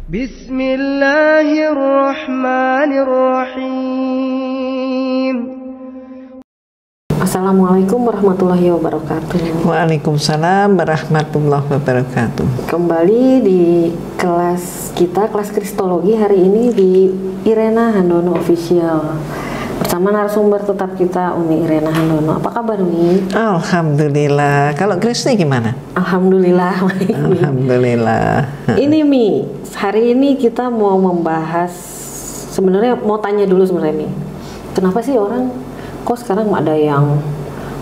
Bismillahirrahmanirrahim. Assalamualaikum warahmatullahi wabarakatuh. Waalaikumsalam warahmatullahi wabarakatuh. Kembali di kelas kita, kelas Kristologi hari ini di Irena Handono Official. Bersama narasumber tetap kita, Umi Irena Handono. Apa kabar, Umi? Alhamdulillah. Kalau Kristi gimana? Alhamdulillah, baik. Alhamdulillah. Ini Mi, hari ini kita mau membahas, sebenarnya mau tanya dulu sebenarnya Mi. Kenapa sih orang kok sekarang ada yang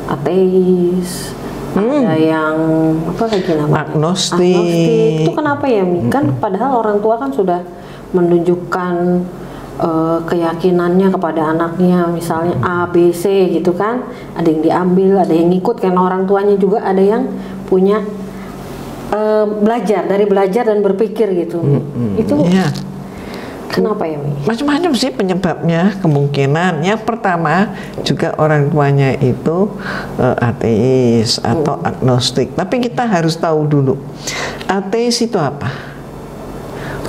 ateis, ada yang apa lagi namanya? Agnostik. Itu kenapa ya Mi? Kan padahal orang tua kan sudah menunjukkan keyakinannya kepada anaknya, misalnya A, B, C gitu kan. Ada yang diambil, ada yang ngikut karena orang tuanya juga, ada yang punya belajar dan berpikir gitu. Itu ya. Kenapa ya Mi? Macam-macam sih penyebabnya. Kemungkinan yang pertama juga orang tuanya itu ateis atau agnostik. Tapi kita harus tahu dulu, ateis itu apa?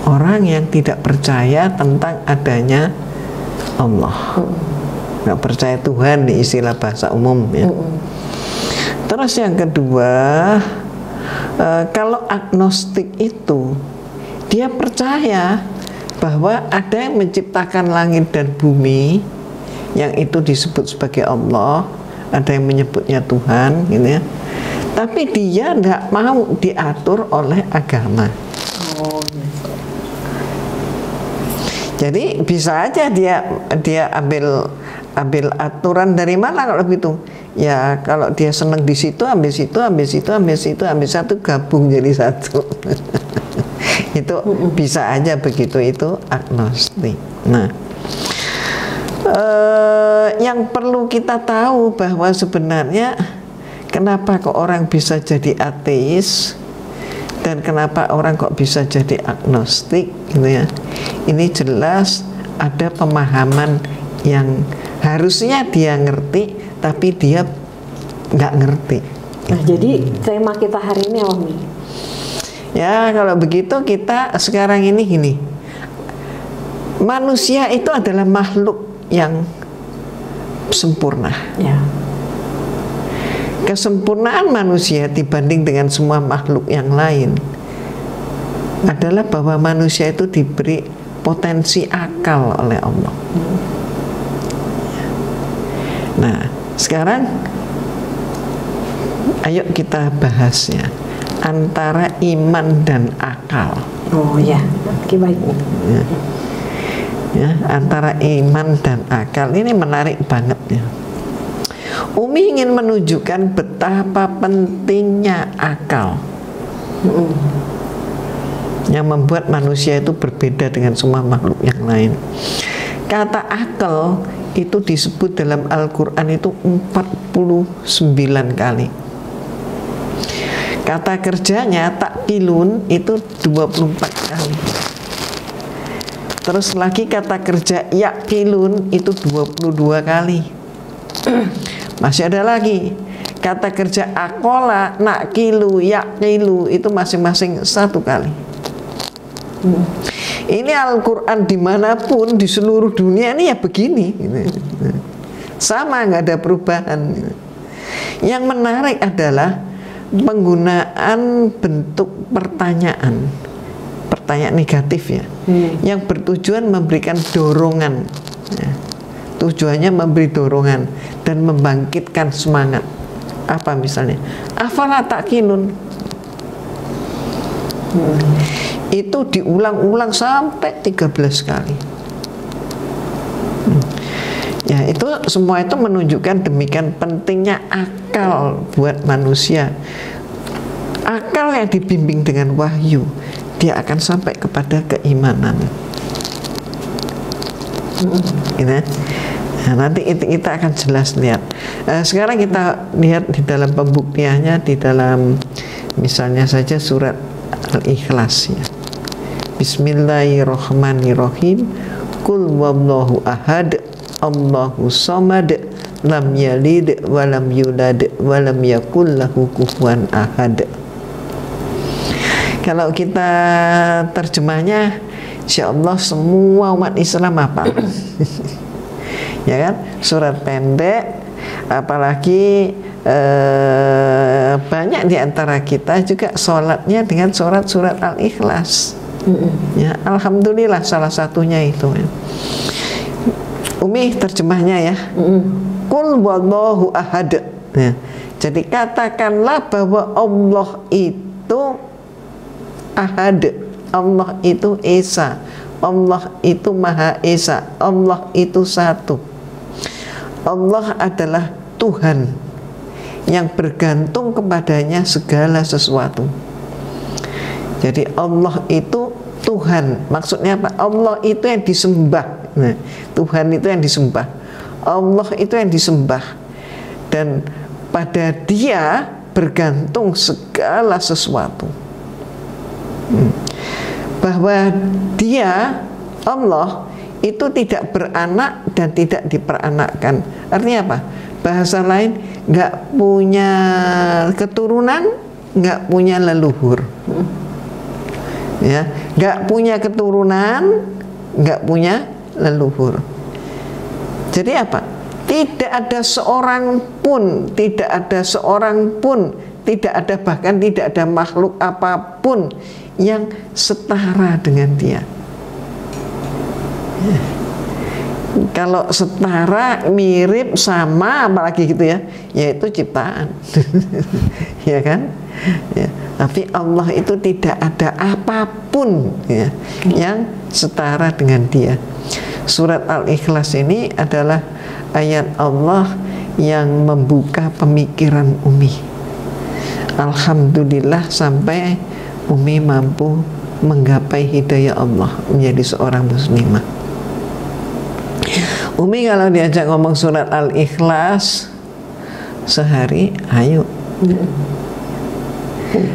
Orang yang tidak percaya tentang adanya Allah, nggak percaya Tuhan di istilah bahasa umum ya. Terus yang kedua, kalau agnostik itu dia percaya bahwa ada yang menciptakan langit dan bumi, yang itu disebut sebagai Allah, ada yang menyebutnya Tuhan gitu ya. Tapi dia nggak mau diatur oleh agama. Jadi bisa aja dia ambil aturan dari mana kalau begitu? Ya kalau dia senang di situ, ambil situ, ambil situ, ambil situ, ambil satu, gabung jadi satu. Itu bisa aja begitu, itu agnostik. Nah, yang perlu kita tahu bahwa sebenarnya kenapa kok orang bisa jadi ateis dan kenapa orang kok bisa jadi agnostik gitu ya. Ini jelas ada pemahaman yang harusnya dia ngerti tapi dia nggak ngerti. Nah, jadi tema kita hari ini apa Mi? Ya kalau begitu kita sekarang ini gini, manusia itu adalah makhluk yang sempurna ya. Kesempurnaan manusia dibanding dengan semua makhluk yang lain adalah bahwa manusia itu diberi potensi akal oleh Allah. Nah sekarang ayo kita bahas ya, antara iman dan akal. Oh ya, oke baik. Ya, antara iman dan akal ini menarik banget ya. Umi ingin menunjukkan betapa pentingnya akal yang membuat manusia itu berbeda dengan semua makhluk yang lain. Kata akal itu disebut dalam Al-Quran itu 49 kali. Kata kerjanya takkilun itu 24 kali. Terus lagi kata kerja yakilun itu 22 kali. Masih ada lagi kata kerja akola, nakilu, yakilu itu masing-masing 1 kali. Ini Al-Quran dimanapun di seluruh dunia ini ya begini, sama, nggak ada perubahan. Yang menarik adalah penggunaan bentuk pertanyaan negatif ya, yang bertujuan memberikan dorongan ya. Tujuannya memberi dorongan dan membangkitkan semangat. Apa misalnya? Afala ta'qilun. Itu diulang-ulang sampai 13 kali. Ya, itu semua itu menunjukkan demikian pentingnya akal buat manusia. Akal yang dibimbing dengan wahyu, dia akan sampai kepada keimanan. Nah, nanti kita akan jelas lihat. Sekarang kita lihat di dalam pembuktiannya di dalam misalnya saja surat Al-Ikhlas ya. Bismillahirrahmanirrahim. Qul wallahu ahad, Allahu samad, lam yalid wa lam yulad wa lam yakul lahu kufuwan ahad. Kalau kita terjemahnya, insya Allah semua umat Islam hafal. Ya kan, surat pendek, apalagi banyak di antara kita juga sholatnya dengan surat Al-Ikhlas. Ya, alhamdulillah salah satunya itu. Umi terjemahnya ya. Qul wallahu ahad. Ya. Jadi katakanlah bahwa Allah itu ahad, Allah itu esa, Allah itu maha esa, Allah itu satu. Allah adalah Tuhan yang bergantung kepadanya segala sesuatu. Jadi Allah itu Tuhan. Maksudnya apa? Allah itu yang disembah. Nah, Tuhan itu yang disembah. Allah itu yang disembah. Dan pada Dia bergantung segala sesuatu. Bahwa Dia, Allah, itu tidak beranak dan tidak diperanakkan. Artinya apa? Bahasa lain, nggak punya keturunan, nggak punya leluhur. Ya, nggak punya keturunan, nggak punya leluhur. Jadi apa? Tidak ada seorang pun, tidak ada seorang pun, tidak ada, bahkan tidak ada makhluk apapun yang setara dengan Dia. Ya. Kalau setara, mirip, sama, apalagi gitu ya, yaitu ciptaan. Ya kan? Ya. Tapi Allah itu tidak ada apapun ya, yang setara dengan Dia. Surat Al-Ikhlas ini adalah ayat Allah yang membuka pemikiran Umi. Alhamdulillah sampai Umi mampu menggapai hidayah Allah menjadi seorang muslimah. Umi kalau diajak ngomong surat Al-Ikhlas sehari, ayo.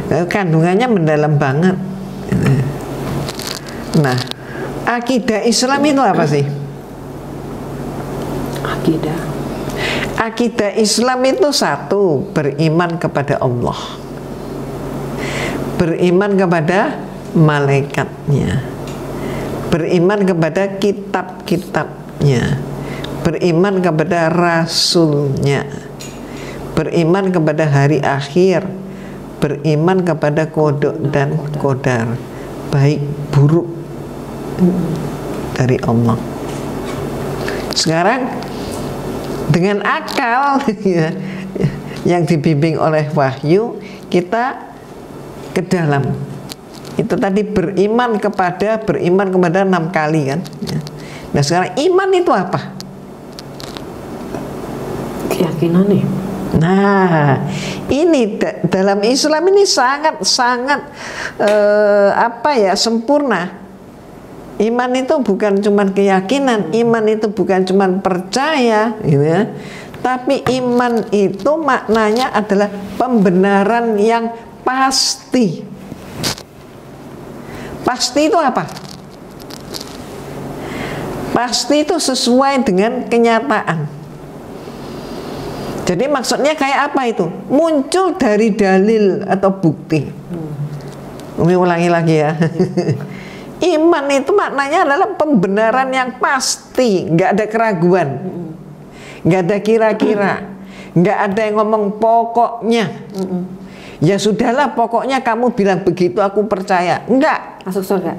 Kandungannya mendalam banget. Nah, akidah Islam itu apa sih? Akidah Islam itu satu, beriman kepada Allah, beriman kepada malaikatnya, beriman kepada kitab-kitabnya, beriman kepada rasulnya, beriman kepada hari akhir, beriman kepada qada dan qadar, baik buruk dari Allah. Sekarang dengan akal ya, yang dibimbing oleh wahyu, kita ke dalam itu tadi beriman kepada 6 kali kan ya. Nah sekarang iman itu apa? Keyakinan nih. Nah ini dalam Islam ini sangat sempurna. Iman itu bukan cuma keyakinan, iman itu bukan cuma percaya, gitu ya. Tapi iman itu maknanya adalah pembenaran yang pasti. Pasti itu apa? Pasti itu sesuai dengan kenyataan. Jadi maksudnya kayak apa itu? Muncul dari dalil atau bukti. Umi ulangi lagi ya. Iman itu maknanya adalah pembenaran yang pasti, nggak ada keraguan, nggak ada kira-kira, nggak ada yang ngomong pokoknya. Ya sudahlah, pokoknya kamu bilang begitu, aku percaya. Enggak. Masuk surga.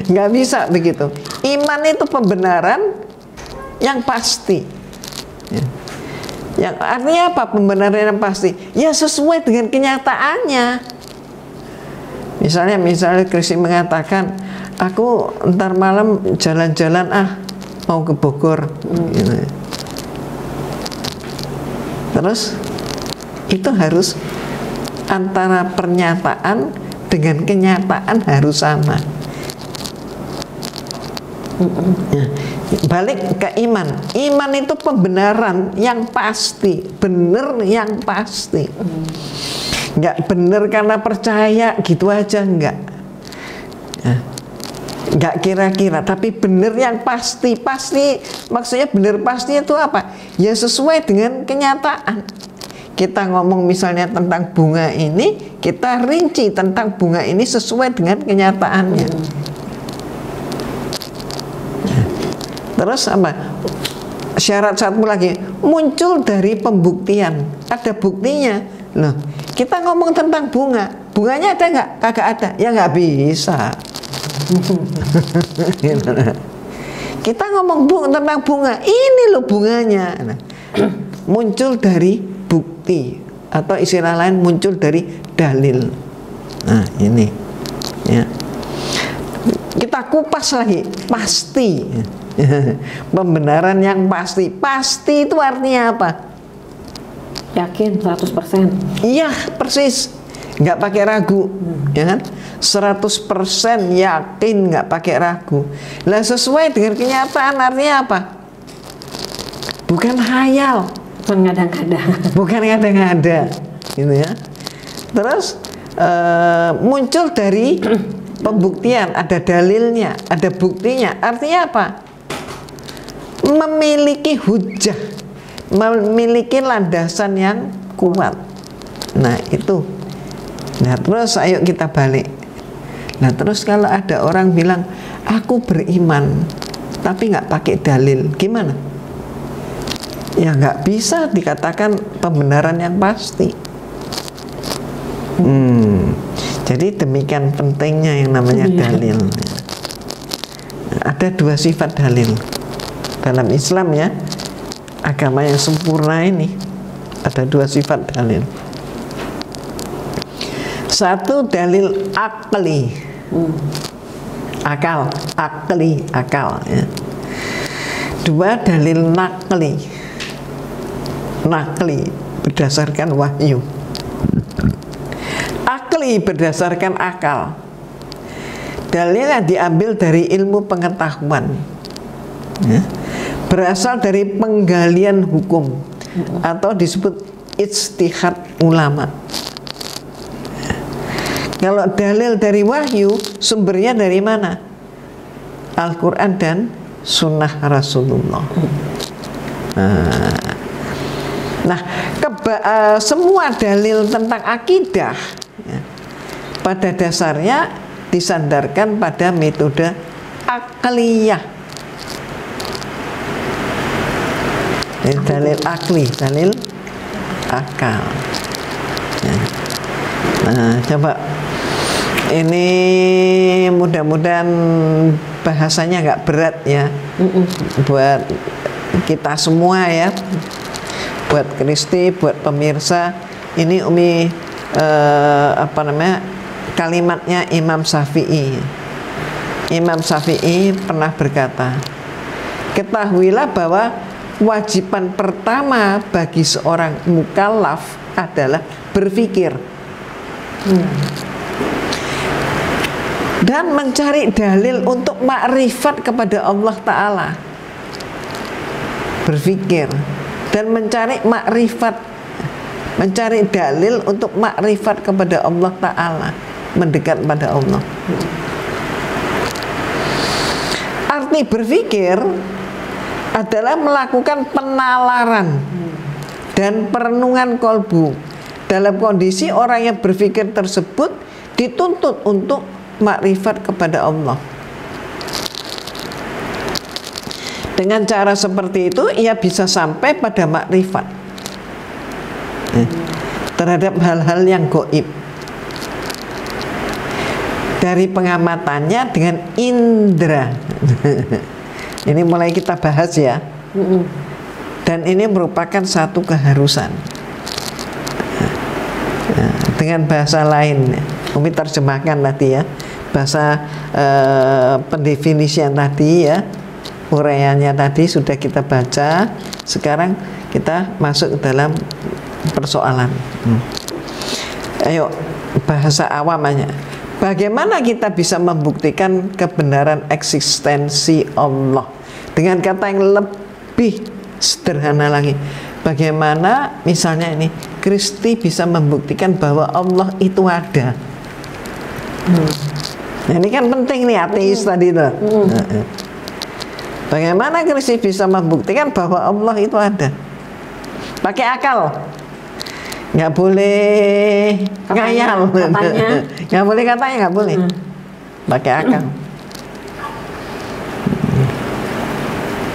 Nggak bisa begitu. Iman itu pembenaran yang pasti. Yang artinya apa pembenaran yang pasti? Ya sesuai dengan kenyataannya. Misalnya Krisi mengatakan, aku ntar malam jalan-jalan mau ke Bogor. Gitu. Terus itu harus antara pernyataan dengan kenyataan harus sama. Ya. Balik ke iman. Iman itu pembenaran yang pasti, benar yang pasti. Nggak benar karena percaya gitu aja, nggak. Nggak kira-kira, tapi benar yang pasti. Pasti maksudnya benar pasti itu apa? Ya sesuai dengan kenyataan. kita ngomong misalnya tentang bunga ini, kita rinci tentang bunga ini sesuai dengan kenyataannya. Terus apa? Syarat satu lagi, muncul dari pembuktian, ada buktinya. Loh, kita ngomong tentang bunga, bunganya ada nggak? Kagak ada, ya nggak bisa. Kita ngomong tentang bunga, ini loh bunganya. Nah, muncul dari bukti, atau istilah lain muncul dari dalil. Nah, ini ya. Kita kupas lagi, pasti. Pembenaran yang pasti. Pasti itu artinya apa? Yakin 100%. Iya, persis. Nggak pakai ragu, ya kan? 100% yakin, nggak pakai ragu. Lah sesuai dengan kenyataan artinya apa? Bukan khayal, Bukan kadang-kadang. bukan ngada-ngada, gitu ya. Terus muncul dari pembuktian, ada dalilnya, ada buktinya. Artinya apa? Memiliki hujah, memiliki landasan yang kuat. Nah itu. Nah terus ayo kita balik. Nah terus kalau ada orang bilang aku beriman tapi nggak pakai dalil, gimana? Ya nggak bisa dikatakan pembenaran yang pasti. Jadi demikian pentingnya yang namanya dalil. Ada dua sifat dalil dalam Islam ya, agama yang sempurna ini ada dua sifat dalil. Satu dalil akli, akal, akli, akal ya. Dua dalil nakli, nakli berdasarkan wahyu. Akli berdasarkan akal. Dalil yang diambil dari ilmu pengetahuan ya. Berasal dari penggalian hukum atau disebut ijtihad ulama. Kalau dalil dari wahyu, sumbernya dari mana? Al-Quran dan Sunnah Rasulullah. Nah, semua dalil tentang akidah ya, pada dasarnya disandarkan pada metode akliyah. Dalil akli, dalil akal. Nah, coba ini mudah-mudahan bahasanya nggak berat ya buat kita semua ya, buat Kristi, buat pemirsa. Ini Umi kalimatnya Imam Syafi'i. Imam Syafi'i pernah berkata, ketahuilah bahwa kewajiban pertama bagi seorang mukallaf adalah berpikir dan mencari dalil untuk makrifat kepada Allah Ta'ala. Berpikir dan mencari makrifat, mencari dalil untuk makrifat kepada Allah Ta'ala, mendekat pada Allah. Arti berpikir adalah melakukan penalaran dan perenungan kolbu. Dalam kondisi orang yang berpikir tersebut dituntut untuk makrifat kepada Allah. Dengan cara seperti itu ia bisa sampai pada makrifat terhadap hal-hal yang gaib dari pengamatannya dengan indera. Ini mulai kita bahas ya. Dan ini merupakan satu keharusan. Dengan bahasa lain, Umi terjemahkan tadi ya, bahasa pendefinisian tadi ya, uraiannya tadi sudah kita baca. Sekarang kita masuk ke dalam persoalan. Ayo, bahasa awamnya. Bagaimana kita bisa membuktikan kebenaran eksistensi Allah? Dengan kata yang lebih sederhana lagi, bagaimana misalnya ini Kristi bisa membuktikan bahwa Allah itu ada? Nah, ini kan penting nih, ateis tadi itu. Bagaimana Kristi bisa membuktikan bahwa Allah itu ada? Pakai akal. nggak boleh ngayal, katanya. nggak boleh katanya, nggak boleh pakai akal.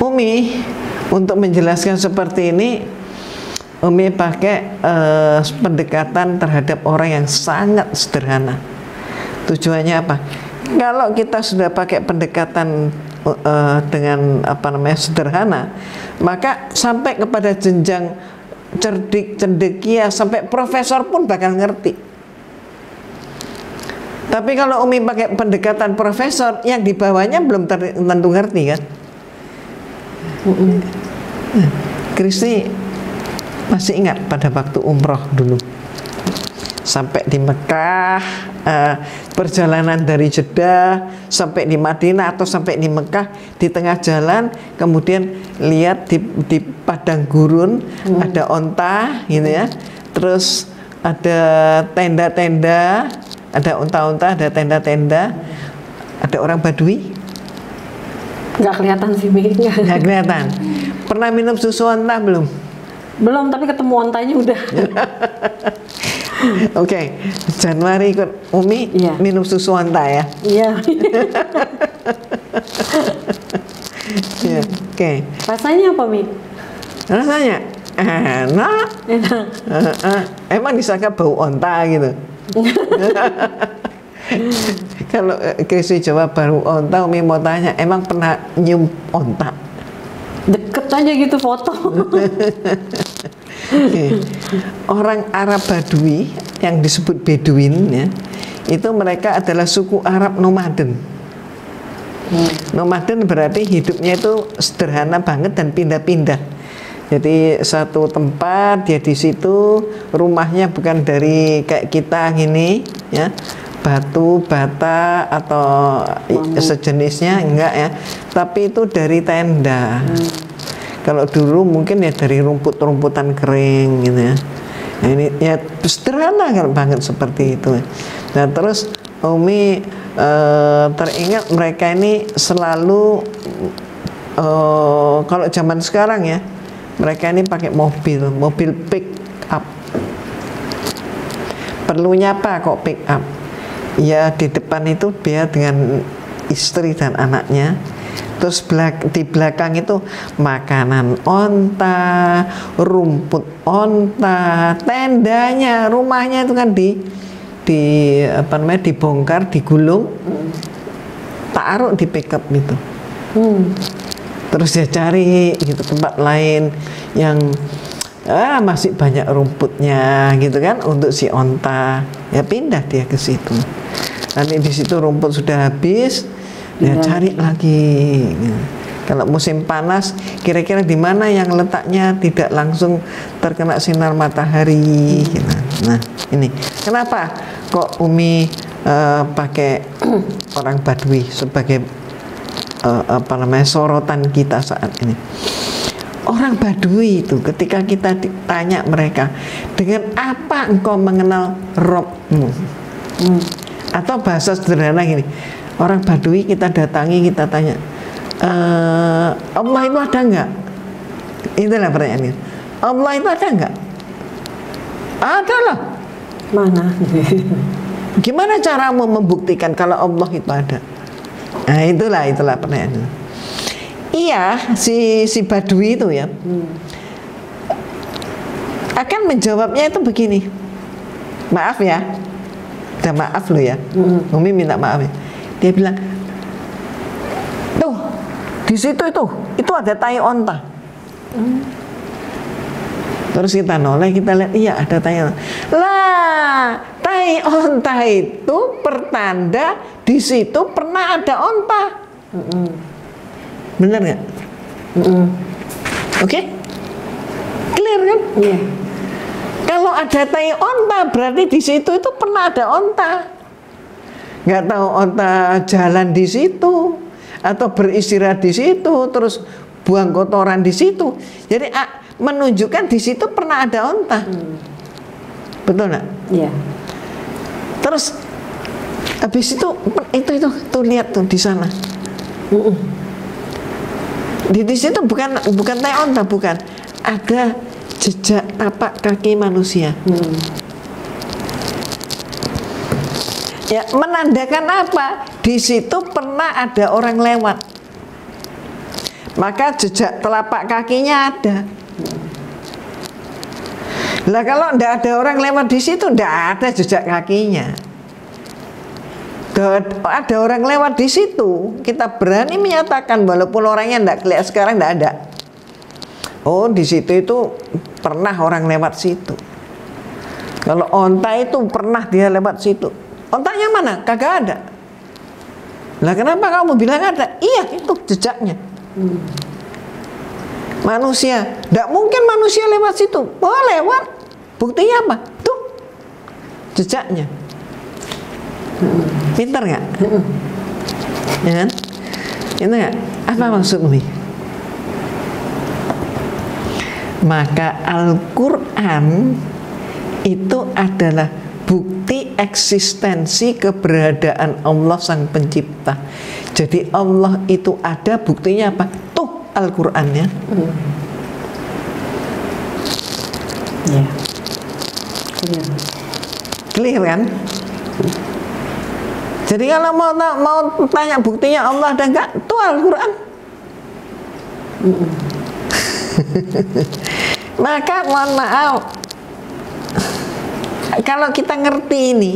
Umi untuk menjelaskan seperti ini, Umi pakai pendekatan terhadap orang yang sangat sederhana. Tujuannya apa? Kalau kita sudah pakai pendekatan dengan apa namanya sederhana, maka sampai kepada jenjang cerdik, cendekia, sampai profesor pun bakal ngerti. Tapi kalau Umi pakai pendekatan profesor, yang di bawahnya belum tentu ngerti kan? Kristi masih ingat pada waktu umroh dulu, sampai di Mekah, perjalanan dari Jeddah sampai di Madinah atau sampai di Mekah, di tengah jalan kemudian lihat di padang gurun ada onta gitu ya, terus ada tenda-tenda, ada onta-onta, ada tenda-tenda, ada orang Badui. Nggak kelihatan sih, Nggak kelihatan. Pernah minum susu onta belum? Belum, tapi ketemu ontanya udah. Oke, Januari ikut Umi minum susu onta ya. Iya. Ya, oke. Rasanya apa, Mi? Rasanya enak. Emang disangka bau onta gitu. Kalau Kristi jawab baru onta, Umi mau tanya, emang pernah nyium onta? Deket aja gitu foto. Orang Arab Badui yang disebut Beduin ya, itu mereka adalah suku Arab nomaden. Nomaden berarti hidupnya itu sederhana banget dan pindah-pindah. Jadi satu tempat dia di situ, rumahnya bukan dari kayak kita gini ya, batu, bata atau sejenisnya, enggak ya, tapi itu dari tenda. Kalau dulu mungkin ya dari rumput-rumputan kering gitu ya. Nah, ini ya sederhana banget seperti itu. Nah terus Umi teringat mereka ini selalu kalau zaman sekarang ya, mereka ini pakai mobil pick up. Perlunya apa kok pick up? Ya di depan itu dia dengan istri dan anaknya, terus di belakang itu makanan onta, rumput onta, tendanya, rumahnya itu kan apa namanya dibongkar, digulung, taruh di pickup gitu. Terus dia cari gitu tempat lain yang masih banyak rumputnya gitu kan untuk si onta, ya pindah dia ke situ. Nanti di situ rumput sudah habis, ya cari lagi. Kalau musim panas, kira-kira di mana yang letaknya tidak langsung terkena sinar matahari. Nah, ini kenapa kok Umi pakai orang Badui sebagai apa namanya sorotan kita saat ini? Orang Badui itu ketika kita ditanya mereka, dengan apa engkau mengenal Robmu? Atau bahasa sederhana gini, orang Badui kita datangi, kita tanya, Allah itu ada enggak? Itulah pertanyaannya. Allah itu ada enggak? Ada lah. Mana? Gimana caramu membuktikan kalau Allah itu ada? Nah itulah pertanyaannya. Iya, si Badui itu ya akan menjawabnya itu begini. Maaf ya, udah maaf lo ya. Umi minta maaf ya. Dia bilang, tuh di situ itu ada tai onta. Terus kita noleh, kita lihat, iya ada tai onta. Lah, tai onta itu pertanda di situ pernah ada onta. Bener nggak? Oke? Clear kan? Iya. Kalau ada tai onta berarti di situ itu pernah ada onta. Nggak tahu onta jalan di situ atau beristirahat di situ, terus buang kotoran di situ. Jadi menunjukkan di situ pernah ada onta. Betul nggak? Iya. Terus habis itu tuh lihat tuh di sana. Di situ bukan tai onta, bukan. Ada jejak tapak kaki manusia. Ya, menandakan apa? Di situ pernah ada orang lewat. Maka jejak telapak kakinya ada. Lah kalau tidak ada orang lewat di situ, tidak ada jejak kakinya. Ada orang lewat di situ, kita berani menyatakan walaupun orangnya tidak kelihatan sekarang, tidak ada. Oh, di situ itu pernah orang lewat situ. Kalau onta itu pernah dia lewat situ. Ontanya mana? Kagak ada. Lah kenapa kamu bilang ada? Iya, itu jejaknya. Manusia, tidak mungkin manusia lewat situ. Oh, lewat. Buktinya apa? Tuh, jejaknya. Pintar nggak? Ya kan? Itu nggak? Apa maksud Umi? Maka Al-Quran itu adalah bukti eksistensi keberadaan Allah Sang Pencipta. Jadi Allah itu ada, buktinya apa? Tuh Al-Qurannya. Ya. Clear. Clear kan? Jadi kalau mau tanya buktinya Allah ada enggak? Tuh Al-Quran. Maka mohon maaf, kalau kita ngerti ini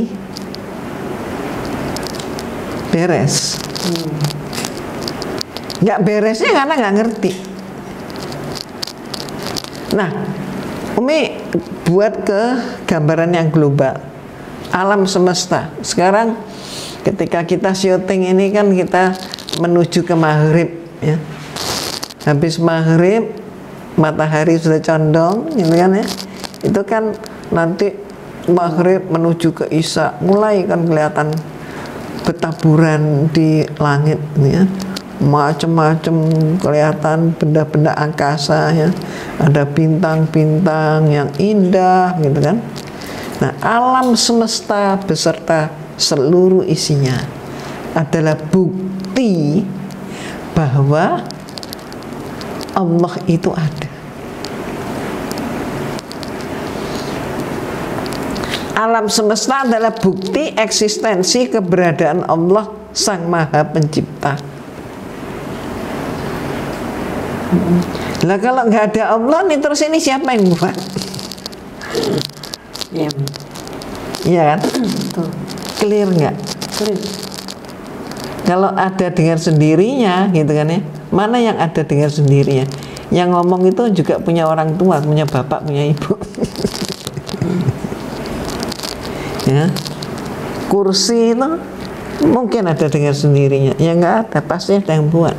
beres. Nggak beresnya karena nggak ngerti. Nah, Umi buat ke gambaran yang global, alam semesta. Sekarang ketika kita syuting ini kan kita menuju ke maghrib, ya. Habis maghrib matahari sudah condong, gitu kan ya. Itu kan nanti maghrib menuju ke isya, mulai kan kelihatan betaburan di langit, ya. Macam-macam kelihatan benda-benda angkasa, ya. Ada bintang-bintang yang indah, gitu kan. Nah, alam semesta beserta seluruh isinya adalah bukti bahwa Allah itu ada. Alam semesta adalah bukti eksistensi keberadaan Allah Sang Maha Pencipta. Lah kalau nggak ada Allah nih, terus ini siapa yang buat? Ya. Iya kan? Clear nggak? Clear. Kalau ada dengan sendirinya, gitu kan ya? Mana yang ada dengan sendirinya? Yang ngomong itu juga punya orang tua, punya bapak, punya ibu. Ya, kursi itu mungkin ada dengan sendirinya. Ya nggak ada, pasti ada yang buat.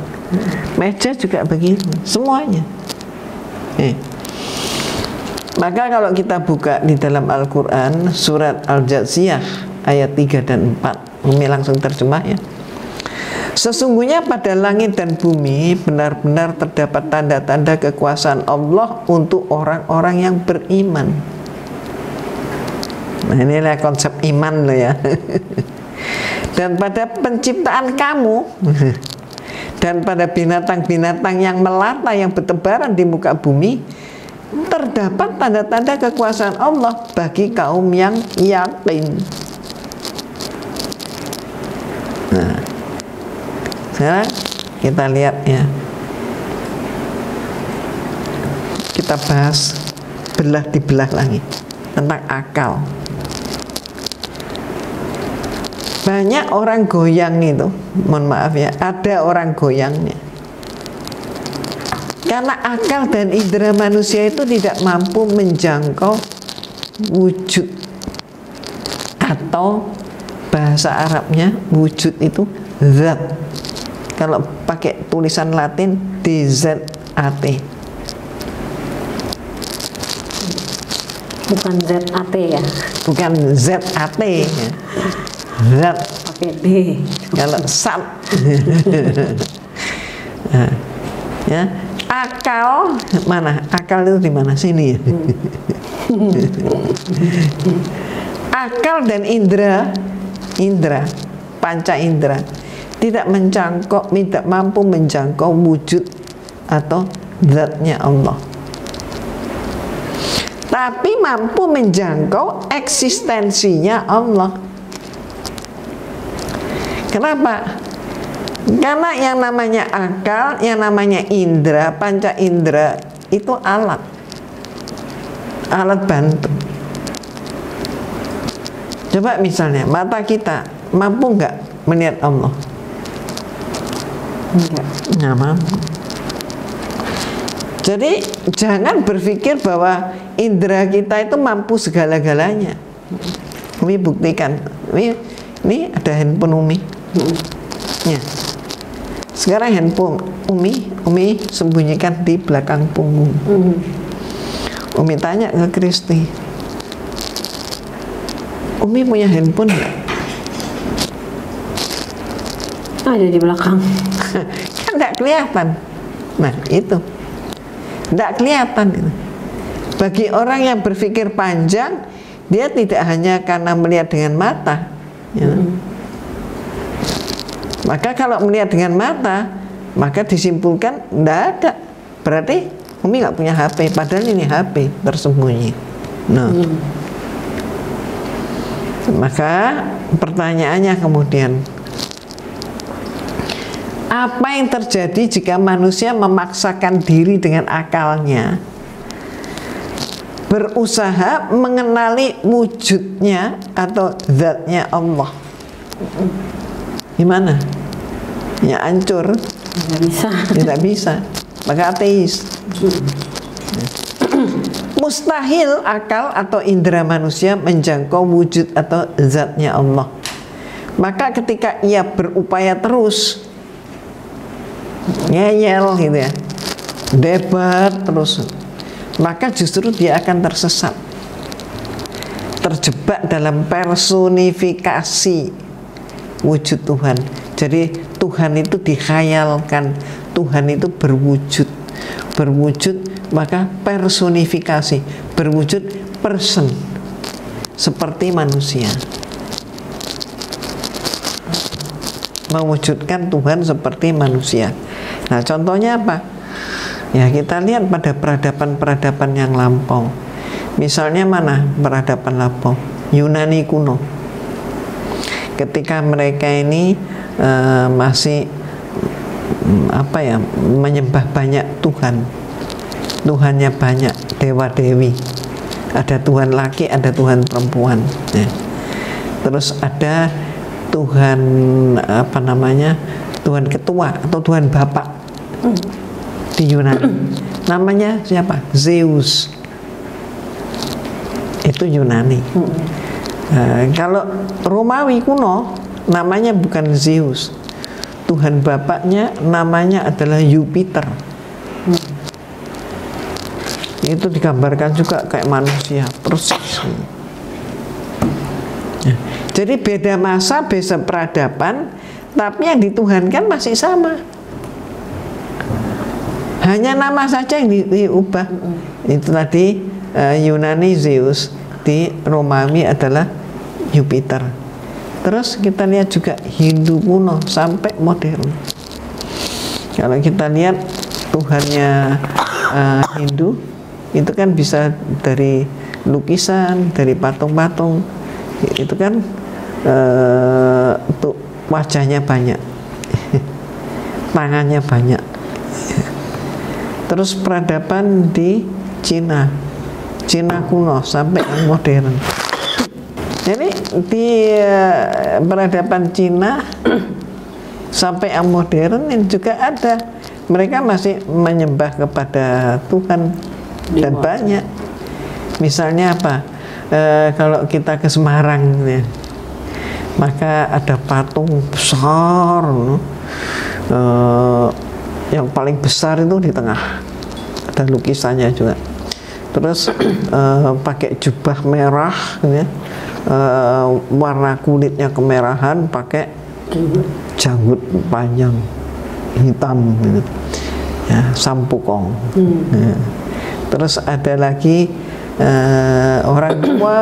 Meja juga begitu, semuanya. Maka kalau kita buka di dalam Al-Quran surat Al-Jathiyah ayat 3 dan 4, Umi langsung terjemah ya. Sesungguhnya pada langit dan bumi benar-benar terdapat tanda-tanda kekuasaan Allah untuk orang-orang yang beriman. Nah, inilah konsep iman loh ya. Dan pada penciptaan kamu dan pada binatang-binatang yang melata yang bertebaran di muka bumi terdapat tanda-tanda kekuasaan Allah bagi kaum yang yakin. Nah, sekarang kita lihat ya, kita bahas belah di belah lagi tentang akal. Banyak orang goyang itu, mohon maaf ya, ada orang goyangnya karena akal dan indera manusia itu tidak mampu menjangkau wujud, atau bahasa Arabnya wujud itu zat. Kalau pakai tulisan Latin DZAT. Bukan ZAT ya? Bukan ZAT ya. Zat. Oke, D. Kalau sat. Nah, ya, akal mana? Akal itu di mana? Sini ya. Akal dan indera, panca indera tidak mampu menjangkau wujud atau zatnya Allah. tapi mampu menjangkau eksistensinya Allah. Kenapa? Karena yang namanya akal, yang namanya indera, panca indera itu alat bantu. Coba misalnya mata kita mampu nggak melihat Allah? Nggak mampu. Jadi jangan berpikir bahwa indera kita itu mampu segala-galanya. Umi buktikan. Ini ada handphone Umi. Ya. Sekarang handphone Umi sembunyikan di belakang punggung. Umi tanya ke Kristi, Umi punya handphone nggak? Ada di belakang. Kan nggak kelihatan. Nah itu nggak kelihatan itu. Bagi orang yang berpikir panjang, dia tidak hanya karena melihat dengan mata, ya. Maka kalau melihat dengan mata, maka disimpulkan nggak ada. Berarti Umi nggak punya HP, padahal ini HP tersembunyi. Nah, maka pertanyaannya kemudian, apa yang terjadi jika manusia memaksakan diri dengan akalnya, berusaha mengenali wujudnya atau zatnya Allah? Gimana? Ya hancur. Nggak bisa. Tidak bisa. Maka ateis. Mustahil akal atau indera manusia menjangkau wujud atau zatnya Allah. Maka ketika ia berupaya terus ngeyel gitu ya, debat terus, maka justru dia akan tersesat, terjebak dalam personifikasi wujud Tuhan. Jadi Tuhan itu dikhayalkan, Tuhan itu berwujud, maka personifikasi, berwujud person, seperti manusia, mewujudkan Tuhan seperti manusia. Nah contohnya apa? Ya kita lihat pada peradaban-peradaban yang lampau. Misalnya mana peradaban lampau? Yunani kuno. Ketika mereka ini masih menyembah banyak Tuhan, Tuhannya banyak, dewa dewi, ada Tuhan laki, ada Tuhan perempuan, ya. Terus ada Tuhan Tuhan ketua atau Tuhan bapak di Yunani, namanya siapa? Zeus. Itu Yunani. Kalau Romawi kuno namanya bukan Zeus, Tuhan bapaknya namanya adalah Jupiter. Itu digambarkan juga kayak manusia persis. Ya. Jadi beda masa, beda peradaban, tapi yang dituhankan masih sama. Hanya nama saja yang diubah. Itu tadi Yunani Zeus, di Romawi adalah Jupiter. Terus kita lihat juga Hindu kuno sampai modern. Kalau kita lihat Tuhannya Hindu itu kan bisa dari lukisan, dari patung-patung. Itu kan untuk wajahnya banyak, tangannya banyak. Terus peradaban di Cina kuno sampai yang modern. Jadi di peradaban Cina sampai yang modern ini juga ada, mereka masih menyembah kepada Tuhan dan banyak. Misalnya apa? Kalau kita ke Semarang ya, maka ada patung besar, yang paling besar itu di tengah, ada lukisannya juga. Terus pakai jubah merah, ya. Warna kulitnya kemerahan, pakai janggut panjang hitam, gitu. Ya, sampukong. Ya. Terus ada lagi orang tua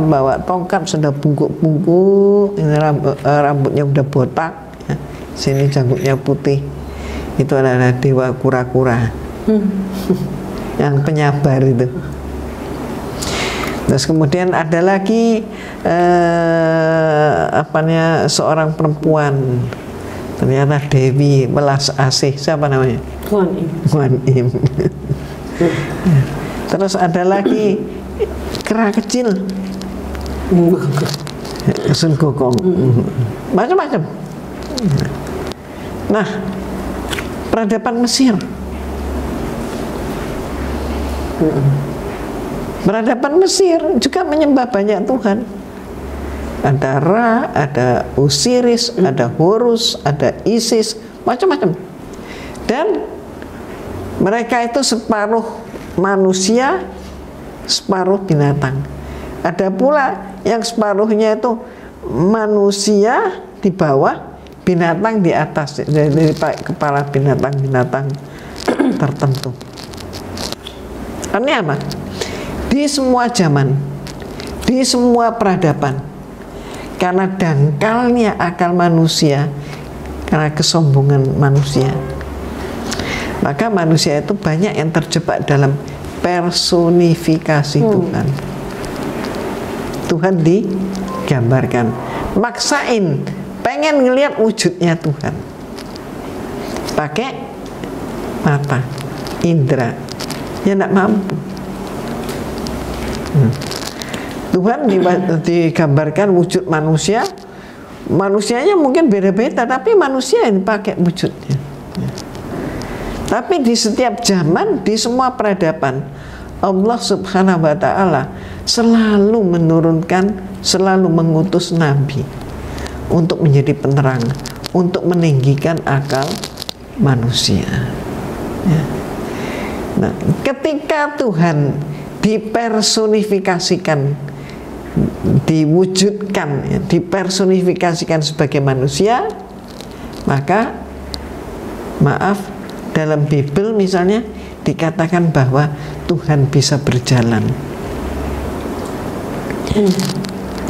bawa tongkat sudah bungkuk-bungkuk, ini rambutnya udah botak, ya. Sini janggutnya putih. Itu adalah dewa kura-kura, yang penyabar itu. Terus kemudian ada lagi seorang perempuan, ternyata Dewi Welas Asih, siapa namanya? Kuan Im. Terus ada lagi kera kecil, Sun Gokong, macam-macam. Nah, peradaban Mesir, peradaban Mesir juga menyembah banyak Tuhan. Ada Ra, ada Osiris, ada Horus, ada Isis, macam-macam. Dan mereka itu separuh manusia, separuh binatang. Ada pula yang separuhnya itu manusia di bawah, binatang di atas, dari kepala binatang-binatang tertentu. Ini apa? Di semua zaman, di semua peradaban, karena dangkalnya akal manusia, karena kesombongan manusia, maka manusia itu banyak yang terjebak dalam personifikasi Tuhan. Tuhan digambarkan, maksain, pengen ngelihat wujudnya Tuhan, pakai mata, indera, ya tidak mampu. Tuhan digambarkan wujud manusia, manusianya mungkin beda-beda, tapi manusia yang dipakai wujudnya. Tapi di setiap zaman, di semua peradaban, Allah Subhanahu wa Ta'ala selalu menurunkan, selalu mengutus nabi untuk menjadi penerang, untuk meninggikan akal manusia. Ya. Nah, ketika Tuhan dipersonifikasikan, diwujudkan, ya, dipersonifikasikan sebagai manusia, maka maaf, dalam Bible misalnya dikatakan bahwa Tuhan bisa berjalan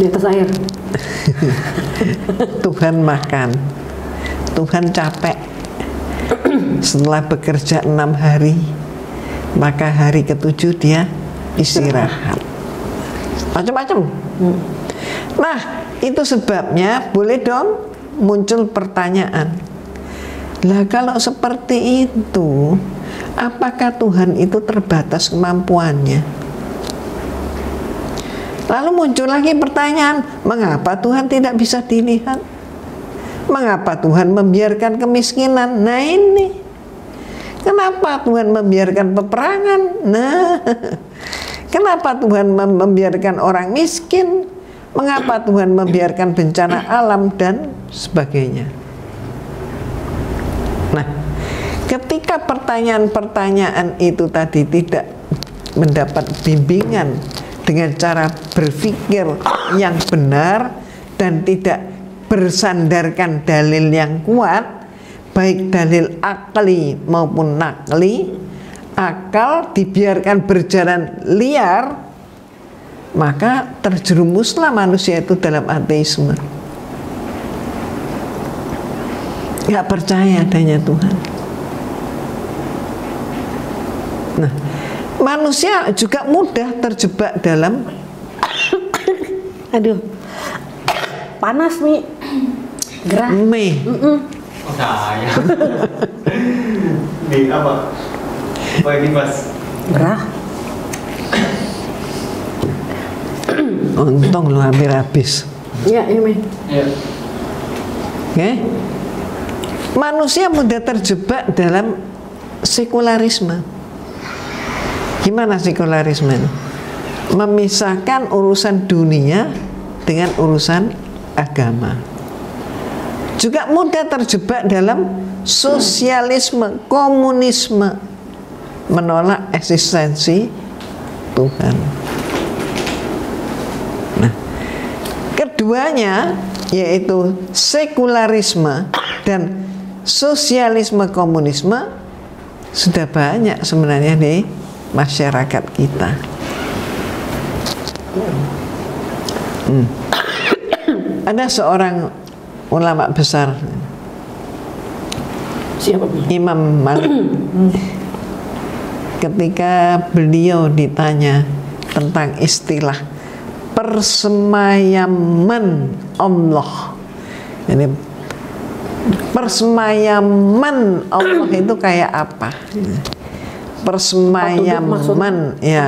di atas air. Tuhan makan, Tuhan capek setelah bekerja 6 hari, maka hari ke-7 dia istirahat. Macam-macam. Nah, itu sebabnya boleh dong muncul pertanyaan, lah kalau seperti itu, apakah Tuhan itu terbatas kemampuannya? Lalu muncul lagi pertanyaan, mengapa Tuhan tidak bisa dilihat? Mengapa Tuhan membiarkan kemiskinan? Nah ini, kenapa Tuhan membiarkan peperangan? Nah, kenapa Tuhan membiarkan orang miskin? Mengapa Tuhan membiarkan bencana alam dan sebagainya? Nah, ketika pertanyaan-pertanyaan itu tadi tidak mendapat bimbingan dengan cara berpikir yang benar dan tidak bersandarkan dalil yang kuat, baik dalil akli maupun nakli, akal dibiarkan berjalan liar, maka terjerumuslah manusia itu dalam ateisme. Nggak percaya adanya Tuhan. Nah, manusia juga mudah terjebak dalam aduh, panas nih, gerah. Oh saya di apa? Oh ini mas Gerah. Untung lu hampir habis. Iya, ini. ya. Oke? Manusia mudah terjebak dalam sekularisme. Gimana sekularisme? Memisahkan urusan dunia dengan urusan agama. Juga mudah terjebak dalam sosialisme, komunisme, menolak eksistensi Tuhan. Nah, keduanya yaitu sekularisme dan sosialisme komunisme sudah banyak sebenarnya di masyarakat kita. Ada seorang ulama besar, Siapa? Imam Malik. Ketika beliau ditanya tentang istilah persemayaman Allah. Ini persemayaman Allah itu kayak apa? Persemayaman, ya,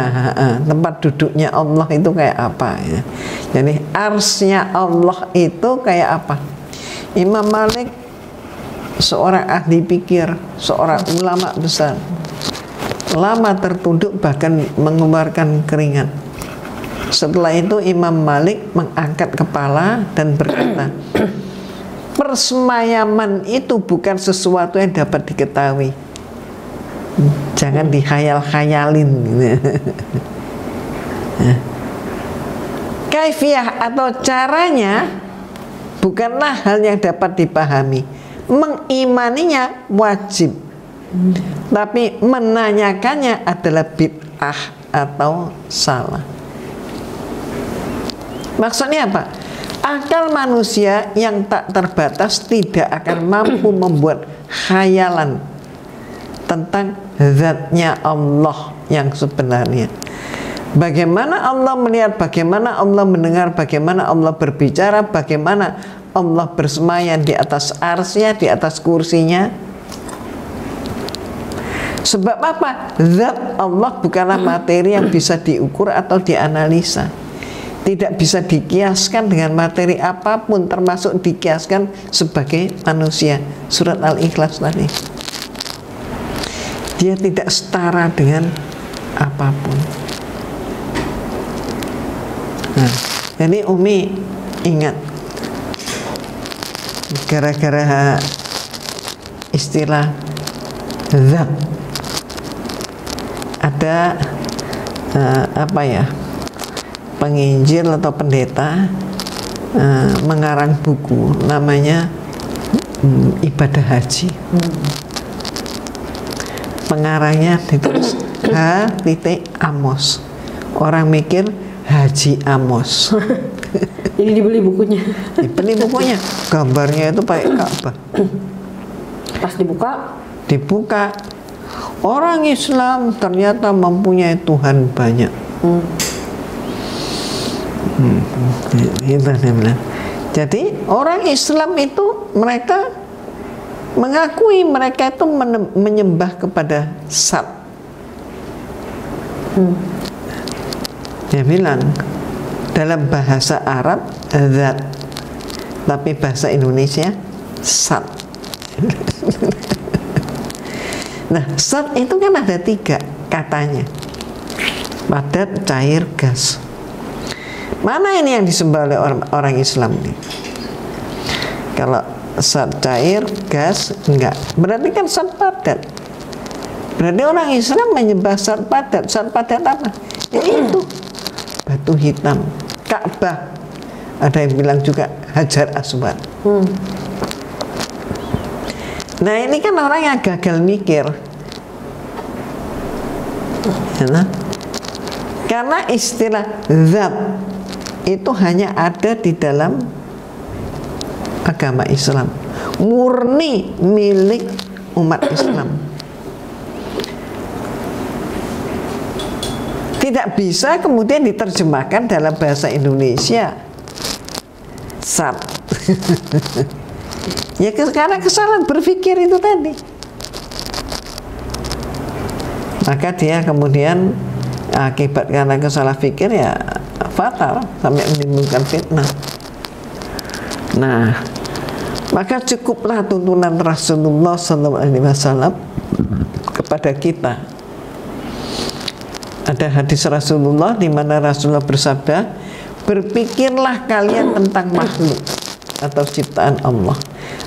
tempat duduknya Allah itu kayak apa? Ya. Jadi arsnya Allah itu kayak apa? Imam Malik seorang ahli pikir, seorang ulama besar, lama tertunduk bahkan mengeluarkan keringat. Setelah itu Imam Malik mengangkat kepala dan berkata, persemayaman itu bukan sesuatu yang dapat diketahui. Jangan dihayal-hayalin. Kaifiah atau caranya bukanlah hal yang dapat dipahami. Mengimaninya wajib, tapi menanyakannya adalah bid'ah atau salah. Maksudnya apa? Akal manusia yang tak terbatas tidak akan mampu membuat khayalan tentang zatnya Allah yang sebenarnya. Bagaimana Allah melihat, bagaimana Allah mendengar, bagaimana Allah berbicara, bagaimana Allah bersemayam di atas arsy-Nya, di atas kursinya. Sebab apa? Zat Allah bukanlah materi yang bisa diukur atau dianalisa. Tidak bisa dikiaskan dengan materi apapun, termasuk dikiaskan sebagai manusia. Surat Al-Ikhlas tadi. Dia tidak setara dengan apapun. Nah, jadi Umi ingat, gara-gara istilah zat, ada apa ya, penginjil atau pendeta mengarang buku namanya Ibadah Haji. Pengarangnya ditulis H. Amos. Orang mikir Haji Amos. Jadi dibeli bukunya. Dibeli bukunya. Gambarnya itu pakai Ka'bah. Pas dibuka, orang Islam ternyata mempunyai Tuhan banyak. Jadi orang Islam itu mereka mengakui mereka itu menyembah kepada Sat. Dia bilang dalam bahasa Arab Zat, tapi bahasa Indonesia Sat. Nah, Sat itu kan ada 3 katanya: padat, cair, gas. Mana ini yang disembah oleh orang Islam ini? Kalau zat cair, gas, enggak. Berarti kan zat padat. Berarti orang Islam menyembah zat padat. Zat padat apa? Ya itu batu hitam, Ka'bah. Ada yang bilang juga Hajar Aswad. Nah ini kan orang yang gagal mikir. Ya, karena istilah zat itu hanya ada di dalam agama Islam, murni milik umat Islam. Tidak bisa kemudian diterjemahkan dalam bahasa Indonesia. Sat. Ya karena kesalahan berpikir itu tadi. Maka dia kemudian akibat karena kesalahan pikir ya fatal sampai menimbulkan fitnah. Nah, maka cukuplah tuntunan Rasulullah SAW kepada kita. Ada hadis Rasulullah di mana Rasulullah bersabda, berpikirlah kalian tentang makhluk atau ciptaan Allah,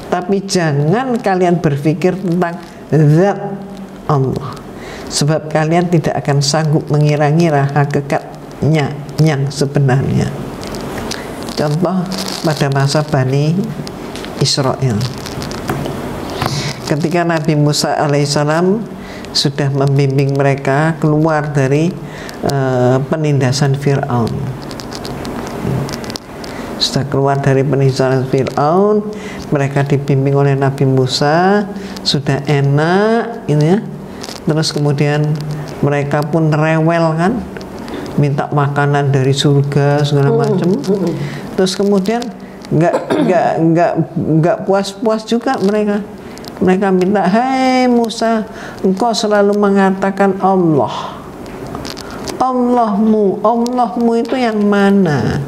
tapi jangan kalian berpikir tentang zat Allah, sebab kalian tidak akan sanggup mengira-ngira hakikatnya yang sebenarnya. Contoh pada masa Bani Israel, ketika Nabi Musa alaihissalam sudah membimbing mereka keluar dari penindasan Fir'aun. Sudah keluar dari penindasan Fir'aun, mereka dibimbing oleh Nabi Musa, sudah enak ini ya. Terus kemudian mereka pun rewel kan, minta makanan dari surga segala macam. Terus kemudian nggak puas-puas juga mereka. Mereka minta, hai Musa, engkau selalu mengatakan Allah. Allahmu itu yang mana?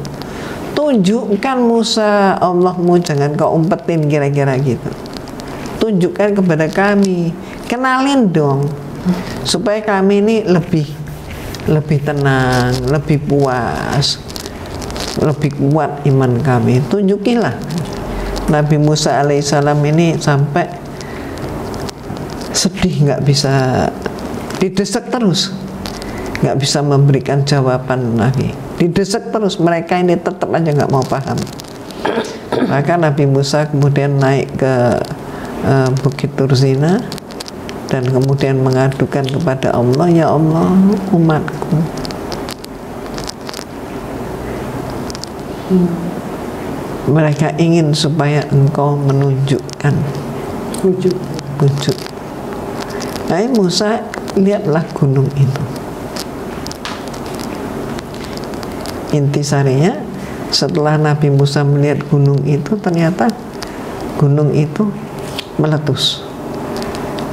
Tunjukkan Musa Allahmu, jangan kau umpetin kira-kira gitu. Tunjukkan kepada kami, kenalin dong, supaya kami ini lebih tenang, lebih puas, lebih kuat iman kami. Tunjukilah. Nabi Musa alaihissalam ini sampai sedih, nggak bisa, didesak terus, nggak bisa memberikan jawaban lagi, didesak terus. Mereka ini tetap aja nggak mau paham. Maka Nabi Musa kemudian naik ke Bukit Turzina dan kemudian mengadukan kepada Allah, ya Allah, umatku mereka ingin supaya engkau menunjukkan wujud. Nah, Musa, lihatlah gunung itu. Intisarinya, setelah Nabi Musa melihat gunung itu, ternyata gunung itu meletus.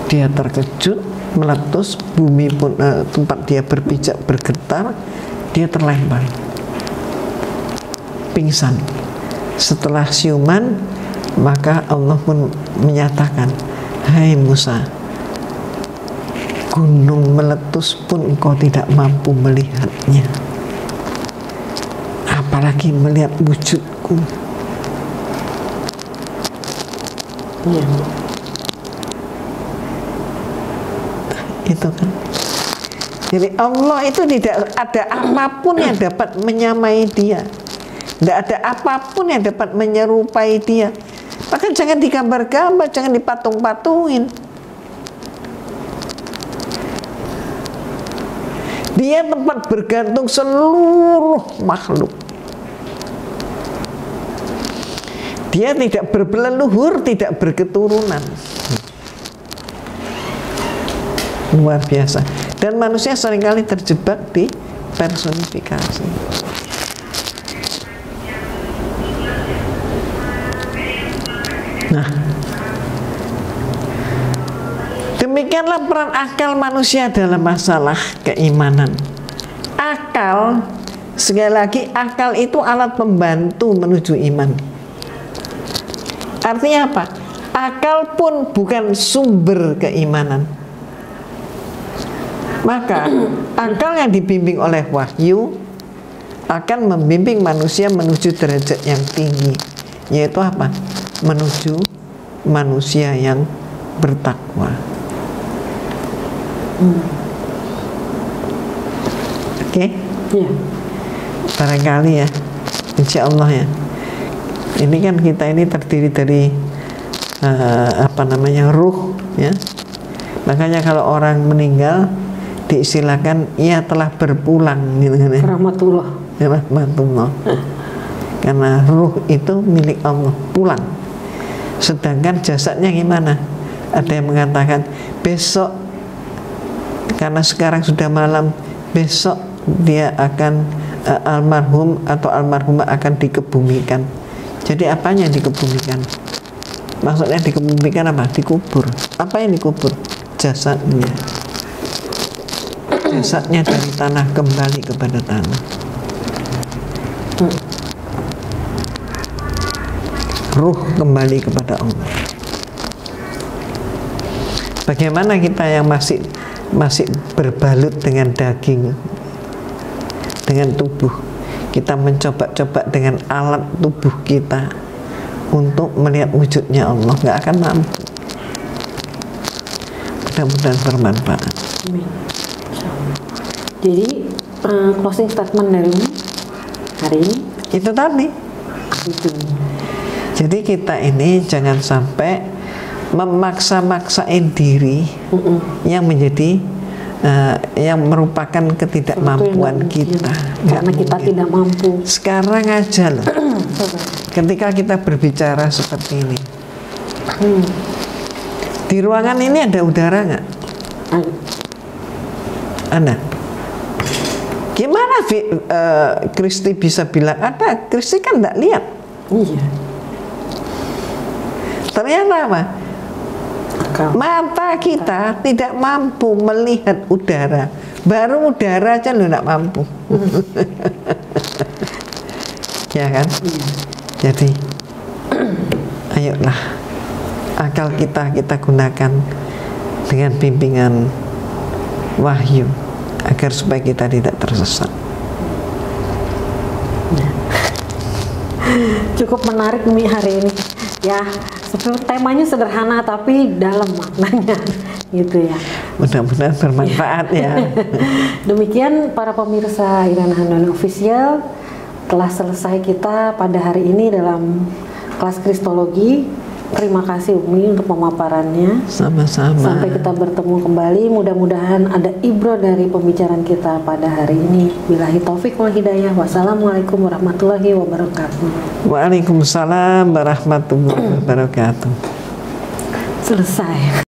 Dia terkejut, meletus, bumi pun tempat dia berpijak bergetar, dia terlempar, pingsan. Setelah siuman, maka Allah pun menyatakan, hai Musa, gunung meletus pun engkau tidak mampu melihatnya, apalagi melihat wujudku. Iya. Itu kan. Jadi Allah itu tidak ada apapun yang dapat menyamai dia, tidak ada apapun yang dapat menyerupai dia. Maka jangan digambar-gambar, jangan dipatung-patungin. Dia tempat bergantung seluruh makhluk. Dia tidak berleluhur, tidak berketurunan. Luar biasa. Dan manusia seringkali terjebak di personifikasi. Nah, demikianlah peran akal manusia dalam masalah keimanan. Akal, sekali lagi, akal itu alat pembantu menuju iman. Artinya apa? Akal pun bukan sumber keimanan. Maka akal yang dibimbing oleh wahyu akan membimbing manusia menuju derajat yang tinggi, yaitu apa? Menuju manusia yang bertakwa. Oke? Iya. Barangkali ya, insya Allah ya. Ini kan kita ini terdiri dari ruh ya. Makanya kalau orang meninggal diistilahkan ia telah berpulang gitu kan ya. Rahmatullah. Rahmatullah. Karena ruh itu milik Allah, pulang. Sedangkan jasadnya gimana? Ada yang mengatakan besok, karena sekarang sudah malam, besok dia akan almarhum atau almarhumah akan dikebumikan. Jadi apanya dikebumikan? Maksudnya dikebumikan apa? Dikubur. Apa yang dikubur? Jasadnya. Jasadnya dari tanah kembali kepada tanah. Ruh kembali kepada Allah. Bagaimana kita yang masih berbalut dengan daging, dengan tubuh, kita mencoba-coba dengan alat tubuh kita untuk melihat wujudnya Allah, nggak akan mampu. Mudah-mudahan bermanfaat. Amin. Jadi closing statement dari hari ini itu tadi. itu. Jadi kita ini jangan sampai memaksa-maksain diri yang menjadi yang merupakan ketidakmampuan kita. Karena kita tidak mampu. Sekarang aja loh. Ketika kita berbicara seperti ini, di ruangan ini ada udara nggak? Ada. Gimana Kristi bisa bilang ada? Kristi kan tidak lihat. Iya. Ternyata apa? Akal. Mata kita tidak mampu melihat udara. Baru udara aja lo tidak mampu. Ya kan? Iya. Jadi ayolah akal kita gunakan dengan bimbingan wahyu agar supaya kita tidak tersesat. Cukup menarik nih hari ini. Ya, temanya sederhana tapi dalam maknanya gitu ya. Mudah-mudahan bermanfaat ya. Demikian para pemirsa Irana Handayani Official, telah selesai kita pada hari ini dalam kelas Kristologi. Terima kasih Umi untuk pemaparannya. Sama-sama. Sampai kita bertemu kembali, mudah-mudahan ada ibro dari pembicaraan kita pada hari ini. Billahi taufik wal hidayah. Wassalamualaikum warahmatullahi wabarakatuh. Waalaikumsalam warahmatullahi wabarakatuh. Selesai.